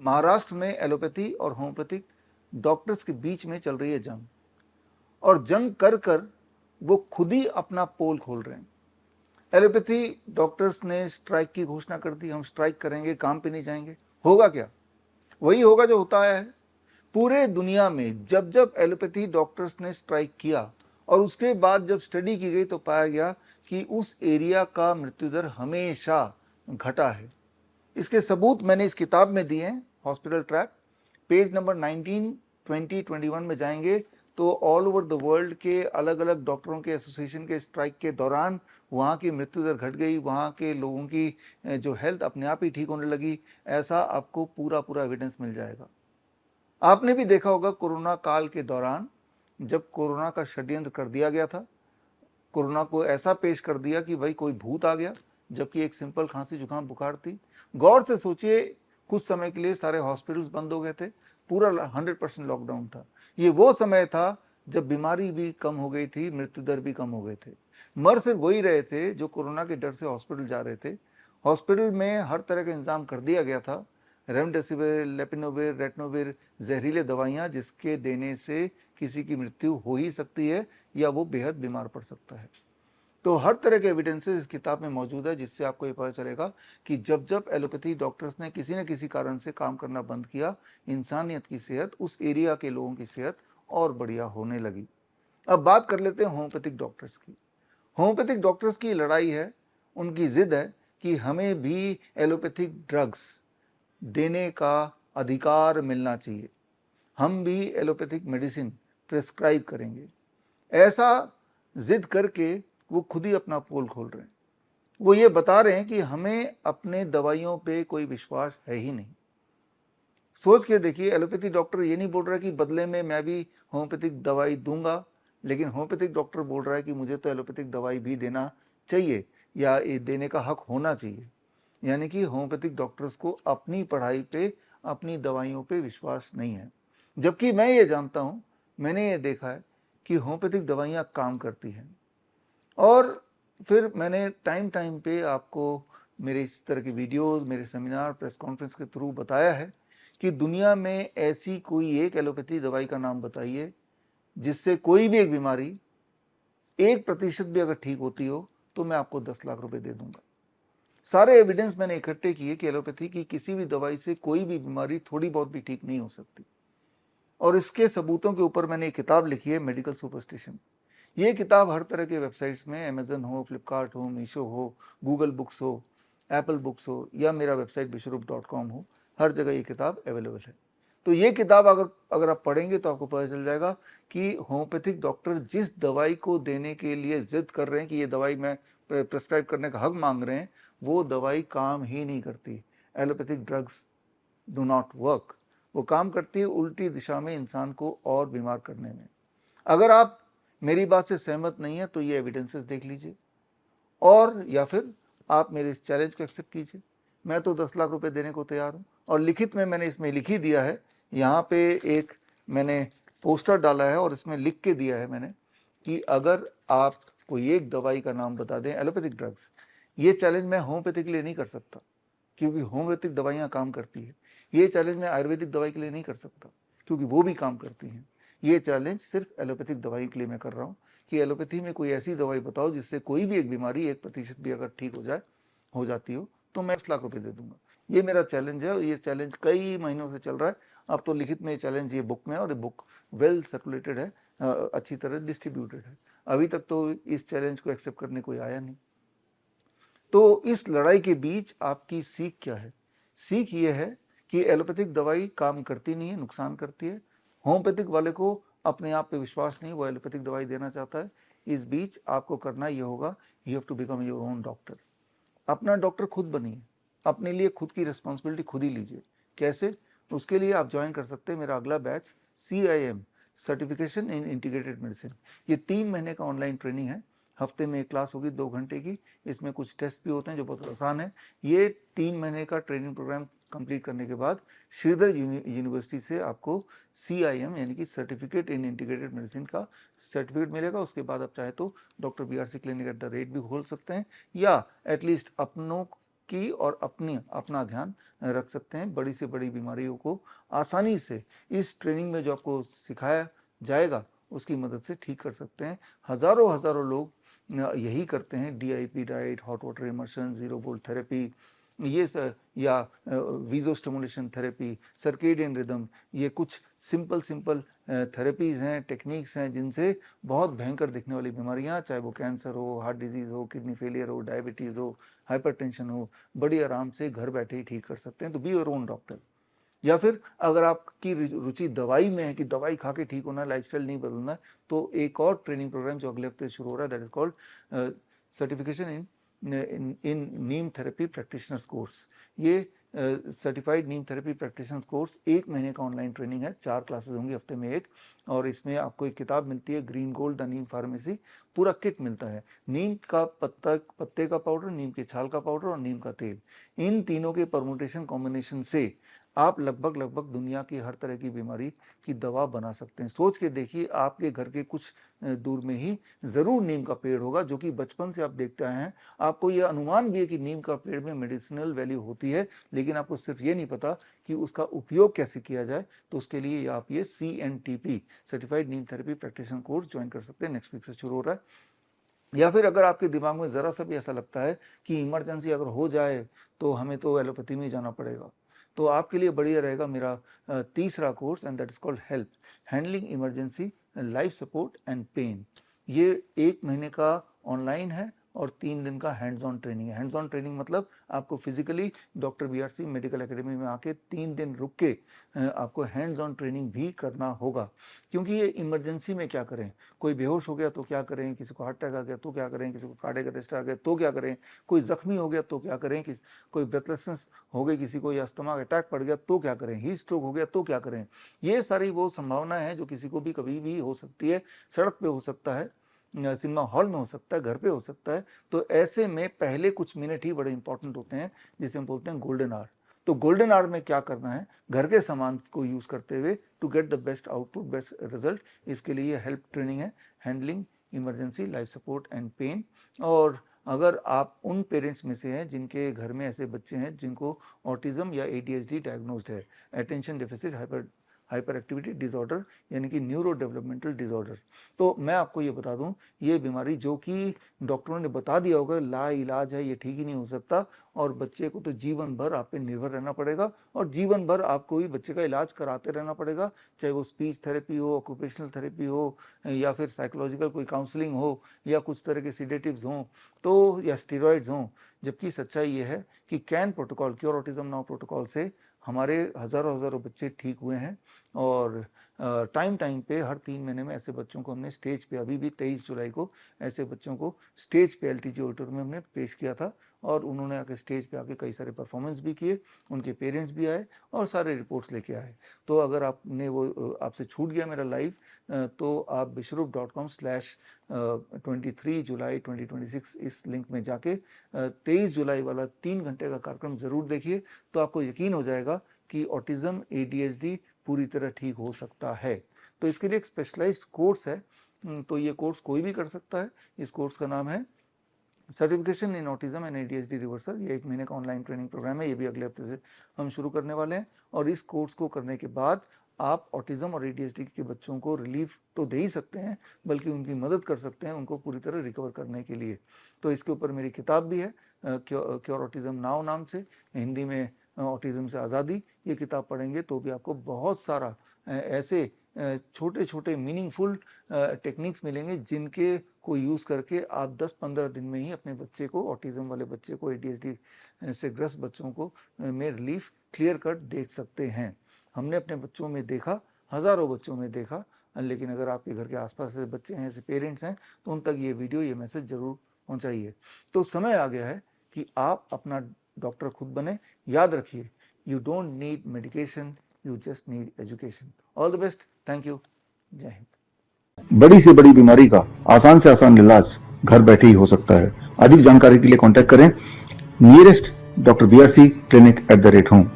महाराष्ट्र में एलोपैथी और homeopathic doctors के बीच में चल रही है जंग, और जंग कर कर वो खुद ही अपना पोल खोल रहे हैं। एलोपैथी डॉक्टर्स ने स्ट्राइक की घोषणा कर दी, हम स्ट्राइक करेंगे, काम पे नहीं जाएंगे। होगा क्या? वही होगा जो होता आया है। पूरे दुनिया में जब जब एलोपैथी डॉक्टर्स ने स्ट्राइक किया और उसके बाद जब स्टडी की गई तो पाया गया कि उस एरिया का मृत्यु दर हमेशा घटा है। इसके सबूत मैंने इस किताब में दिए हैं, हॉस्पिटल ट्रैक। पेज नंबर 19, 20, 21 में जाएंगे तो ऑल ओवर द वर्ल्ड के अलग अलग डॉक्टरों के एसोसिएशन के स्ट्राइक के दौरान वहाँ की मृत्यु दर घट गई, वहाँ के लोगों की जो हेल्थ अपने आप ही ठीक होने लगी। ऐसा आपको पूरा पूरा एविडेंस मिल जाएगा। आपने भी देखा होगा कोरोना काल के दौरान जब कोरोना का षड्यंत्र कर दिया गया था, कोरोना को ऐसा पेश कर दिया कि भाई कोई भूत आ गया, जबकि एक सिंपल खांसी जुकाम बुखार थी। गौर से सोचिए, कुछ समय के लिए सारे हॉस्पिटल्स बंद हो गए थे, पूरा 100% लॉकडाउन था। ये वो समय था जब बीमारी भी कम हो गई थी, मृत्यु दर भी कम हो गए थे। मर सिर्फ वही रहे थे जो कोरोना के डर से हॉस्पिटल जा रहे थे। हॉस्पिटल में हर तरह का इंतजाम कर दिया गया था, रेमडेसिविर, लेपिनोविर, रेटनोविर, जहरीले दवाइयाँ जिसके देने से किसी की मृत्यु हो ही सकती है या वो बेहद बीमार पड़ सकता है। तो हर तरह के एविडेंसेस इस किताब में मौजूद है, जिससे आपको ये पता चलेगा कि जब जब एलोपैथी डॉक्टर्स ने किसी न किसी कारण से काम करना बंद किया, इंसानियत की सेहत, उस एरिया के लोगों की सेहत और बढ़िया होने लगी। अब बात कर लेते हैं होम्योपैथिक डॉक्टर्स की। होम्योपैथिक डॉक्टर्स की लड़ाई है, उनकी जिद है कि हमें भी एलोपैथिक ड्रग्स देने का अधिकार मिलना चाहिए, हम भी एलोपैथिक मेडिसिन प्रिस्क्राइब करेंगे। ऐसा जिद करके वो खुद ही अपना पोल खोल रहे हैं। वो ये बता रहे हैं कि हमें अपने दवाइयों पे कोई विश्वास है ही नहीं। सोच के देखिए, एलोपैथी डॉक्टर ये नहीं बोल रहा है कि बदले में मैं भी होम्योपैथिक दवाई दूंगा, लेकिन होम्योपैथिक डॉक्टर बोल रहा है कि मुझे तो एलोपैथिक दवाई भी देना चाहिए या ये देने का हक होना चाहिए। यानी कि होम्योपैथिक डॉक्टर्स को अपनी पढ़ाई पे, अपनी दवाइयों पे विश्वास नहीं है। जबकि मैं ये जानता हूँ, मैंने ये देखा है कि होम्योपैथिक दवाइयाँ काम करती हैं। और फिर मैंने टाइम टाइम पे आपको मेरे इस तरह की वीडियोस, मेरे सेमिनार, प्रेस कॉन्फ्रेंस के थ्रू बताया है कि दुनिया में ऐसी कोई एक एलोपैथी दवाई का नाम बताइए जिससे कोई भी एक बीमारी 1% भी अगर ठीक होती हो तो मैं आपको 10 लाख रुपए दे दूंगा। सारे एविडेंस मैंने इकट्ठे किए कि एलोपैथी की किसी भी दवाई से कोई भी बीमारी थोड़ी बहुत भी ठीक नहीं हो सकती। और इसके सबूतों के ऊपर मैंने एक किताब लिखी है, मेडिकल सुपरस्टिशन। ये किताब हर तरह के वेबसाइट्स में, अमेजन हो, फ्लिपकार्ट हो, मीशो हो, गूगल बुक्स हो, एप्पल बुक्स हो या मेरा वेबसाइट विश्वरूप.com हो, हर जगह ये किताब अवेलेबल है। तो ये किताब अगर आप पढ़ेंगे तो आपको पता चल जाएगा कि होम्योपैथिक डॉक्टर जिस दवाई को देने के लिए जिद कर रहे हैं कि ये दवाई मैं प्रिस्क्राइब करने का हक मांग रहे हैं, वो दवाई काम ही नहीं करती। Allopathic drugs do not work. वो काम करती है उल्टी दिशा में, इंसान को और बीमार करने में। अगर आप मेरी बात से सहमत नहीं है तो ये एविडेंसेस देख लीजिए, और या फिर आप मेरे इस चैलेंज को एक्सेप्ट कीजिए। मैं तो 10 लाख रुपए देने को तैयार हूँ। और लिखित में मैंने इसमें लिख ही दिया है, यहाँ पे एक मैंने पोस्टर डाला है और इसमें लिख के दिया है मैंने कि अगर आप कोई एक दवाई का नाम बता दें, एलोपैथिक ड्रग्स। ये चैलेंज मैं होम्योपैथिक के लिए नहीं कर सकता क्योंकि होम्योपैथिक दवाइयाँ काम करती है। ये चैलेंज मैं आयुर्वेदिक दवाई के लिए नहीं कर सकता क्योंकि वो भी काम करती हैं। ये चैलेंज सिर्फ एलोपैथिक दवाई के लिए मैं कर रहा हूँ कि एलोपैथी में कोई ऐसी दवाई बताओ जिससे कोई भी एक बीमारी 1% भी अगर ठीक हो जाती हो तो मैं 10 लाख रुपए दे दूंगा। ये मेरा चैलेंज है और ये चैलेंज कई महीनों से चल रहा है। अब तो लिखित में ये चैलेंज ये बुक में है और ये बुक वेल सर्कुलेटेड है, अच्छी तरह डिस्ट्रीब्यूटेड है। अभी तक तो इस चैलेंज को एक्सेप्ट करने कोई आया नहीं। तो इस लड़ाई के बीच आपकी सीख क्या है? सीख ये है कि एलोपैथिक दवाई काम करती नहीं है, नुकसान करती है। होम्योपैथिक वाले को अपने आप पे विश्वास नहीं, वो एलोपैथिक दवाई देना चाहता है। इस बीच आपको करना ये होगा, you have to become your own doctor. अपना डॉक्टर खुद बनिए, अपने लिए खुद की रिस्पॉन्सिबिलिटी खुद ही लीजिए। कैसे? उसके लिए आप ज्वाइन कर सकते हैं मेरा अगला बैच, CIM, सर्टिफिकेशन इन इंटीग्रेटेड मेडिसिन। ये 3 महीने का ऑनलाइन ट्रेनिंग है। हफ्ते में एक क्लास होगी 2 घंटे की। इसमें कुछ टेस्ट भी होते हैं जो बहुत आसान है। ये 3 महीने का ट्रेनिंग प्रोग्राम कंप्लीट करने के बाद श्रीधर यूनिवर्सिटी से आपको CIM यानी कि सर्टिफिकेट इन इंटीग्रेटेड मेडिसिन का सर्टिफिकेट मिलेगा। उसके बाद आप चाहे तो डॉक्टर BRC क्लिनिक @ भी खोल सकते हैं या एटलीस्ट अपनों की और अपना ध्यान रख सकते हैं। बड़ी से बड़ी बीमारियों को आसानी से इस ट्रेनिंग में जो आपको सिखाया जाएगा उसकी मदद से ठीक कर सकते हैं। हजारों लोग यही करते हैं, DIP diet, hot water immersion, zero volt therapy, या vagus stimulation therapy, circadian rhythm, ये कुछ सिंपल थेरेपीज हैं, टेक्निक्स हैं जिनसे बहुत भयंकर दिखने वाली बीमारियां, चाहे वो कैंसर हो, हार्ट डिजीज हो, किडनी फेलियर हो, डायबिटीज हो, हाइपरटेंशन हो, बड़ी आराम से घर बैठे ही ठीक कर सकते हैं। तो बी योर ओन डॉक्टर। या फिर अगर आपकी रुचि दवाई में है कि दवाई खा के ठीक होना है, लाइफस्टाइल नहीं बदलना है, तो एक और ट्रेनिंग प्रोग्राम जो अगले हफ्ते शुरू हो रहा है, that is called certification in Neem therapy practitioners course. ये सर्टिफाइड नीम थेरेपी प्रैक्टिशनर्स कोर्स 1 महीने का ऑनलाइन ट्रेनिंग है। 4 क्लासेस होंगी हफ्ते में एक, और इसमें आपको एक किताब मिलती है, green gold the Neem pharmacy, पूरा किट मिलता है। नीम का पत्ते का पाउडर, नीम के छाल का पाउडर और नीम का तेल, इन तीनों के परमुटेशन कॉम्बिनेशन से आप लगभग दुनिया की हर तरह की बीमारी की दवा बना सकते हैं। सोच के देखिए, आपके घर के कुछ दूर में ही जरूर नीम का पेड़ होगा, जो कि बचपन से आप देखते आए हैं। आपको यह अनुमान भी है कि नीम का पेड़ में मेडिसिनल वैल्यू होती है, लेकिन आपको सिर्फ ये नहीं पता कि उसका उपयोग कैसे किया जाए। तो उसके लिए आप ये CNTP सर्टिफाइड नीम थेरेपी प्रैक्टिशनर कोर्स ज्वाइन कर सकते हैं। नेक्स्ट वीक से शुरू हो रहा है। या फिर अगर आपके दिमाग में जरा सा भी ऐसा लगता है कि इमरजेंसी अगर हो जाए तो हमें तो एलोपैथी में जाना पड़ेगा, तो आपके लिए बढ़िया रहेगा मेरा तीसरा course, and that is called help handling emergency life support and pain. ये 1 महीने का ऑनलाइन है और 3 दिन का हैंड्स ऑन ट्रेनिंग है। हैंड्स ऑन ट्रेनिंग मतलब आपको physically doctor BRC medical academy में आके 3 दिन रुक के आपको हैंड्स ऑन ट्रेनिंग भी करना होगा। क्योंकि ये इमरजेंसी में क्या करें, कोई बेहोश हो गया तो क्या करें, किसी को हार्ट अटैक आ गया तो क्या करें, किसी को कार्डियक अरेस्ट आ गया तो क्या करें, कोई जख्मी हो गया तो क्या करें, कोई ब्रेथलेसनेस हो गई किसी को, या स्टमक अटैक पड़ गया तो क्या करें, हीट स्ट्रोक हो गया तो क्या करें। ये सारी वो संभावना है जो किसी को भी कभी भी हो सकती है। सड़क पे हो सकता है, सिनेमा हॉल में हो सकता है, घर पे हो सकता है। तो ऐसे में पहले कुछ मिनट ही बड़े इंपॉर्टेंट होते हैं, जिसे हम बोलते हैं गोल्डन आवर। तो गोल्डन आवर में क्या करना है, घर के सामान को यूज करते हुए to get the best output, best result, इसके लिए हेल्प ट्रेनिंग है, handling emergency life support and pain. और अगर आप उन पेरेंट्स में से हैं जिनके घर में ऐसे बच्चे हैं जिनको ऑटिज्म या ADHD डायग्नोस्ड है, attention deficit hyper activity disorder, यानी कि न्यूरो डेवलपमेंटल डिसऑर्डर, तो मैं आपको ये बता दूं, ये बीमारी जो कि डॉक्टरों ने बता दिया होगा ला इलाज है, ये ठीक ही नहीं हो सकता, और बच्चे को तो जीवन भर आप पे निर्भर रहना पड़ेगा, और जीवन भर आपको भी बच्चे का इलाज कराते रहना पड़ेगा, चाहे वो स्पीच थेरेपी हो, ऑक्यूपेशनल थेरेपी हो, या फिर साइकोलॉजिकल कोई काउंसलिंग हो, या कुछ तरह के सीडेटिव्स हों, तो या स्टीरॉइड्स हों। जबकि सच्चाई ये है कि can protocol, cure autism now protocol से हमारे हजारों बच्चे ठीक हुए हैं, और टाइम पे हर 3 महीने में ऐसे बच्चों को हमने स्टेज पे, अभी भी 23 जुलाई को ऐसे बच्चों को स्टेज पे LTG ऑडिटोरियम में हमने पेश किया था, और उन्होंने आके स्टेज पे आके कई सारे परफॉर्मेंस भी किए, उनके पेरेंट्स भी आए और सारे रिपोर्ट्स लेके आए। तो अगर आपने वो आपसे छूट गया मेरा लाइव, तो आप bishrup.com/23 जुलाई 2026 इस लिंक में जाके 23 जुलाई वाला 3 घंटे का कार्यक्रम जरूर देखिए, तो आपको यकीन हो जाएगा कि ऑटिज्म ADHD पूरी तरह ठीक हो सकता है। तो इसके लिए एक स्पेशलाइज्ड कोर्स है, तो ये कोर्स कोई भी कर सकता है। इस कोर्स का नाम है certification in autism and ADHD reversal. ये 1 महीने का ऑनलाइन ट्रेनिंग प्रोग्राम है, ये भी अगले हफ्ते से हम शुरू करने वाले हैं। और इस कोर्स को करने के बाद आप ऑटिज्म और ADHD के बच्चों को रिलीफ तो दे ही सकते हैं, बल्कि उनकी मदद कर सकते हैं उनको पूरी तरह रिकवर करने के लिए। तो इसके ऊपर मेरी किताब भी है, क्योर ऑटिज्म नाउ नाम से, हिंदी में ऑटिज्म से आज़ादी। ये किताब पढ़ेंगे तो भी आपको बहुत सारा ऐसे छोटे मीनिंगफुल टेक्निक्स मिलेंगे, जिनके को यूज़ करके आप 10-15 दिन में ही अपने बच्चे को, ऑटिज्म वाले बच्चे को, ADHD से ग्रस्त बच्चों को में रिलीफ क्लियर कट देख सकते हैं। हमने अपने बच्चों में देखा, हज़ारों बच्चों में देखा, लेकिन अगर आपके घर के आसपास ऐसे बच्चे हैं, ऐसे पेरेंट्स हैं, तो उन तक ये वीडियो, ये मैसेज जरूर पहुंचाइए। तो समय आ गया है कि आप अपना डॉक्टर खुद बने। याद रखिए, you don't need medication, you just need education. All the best, thank you, जय हिंद। बड़ी से बड़ी बीमारी का आसान से आसान इलाज घर बैठे ही हो सकता है। अधिक जानकारी के लिए कांटेक्ट करें nearest doctor BRC clinic @ home।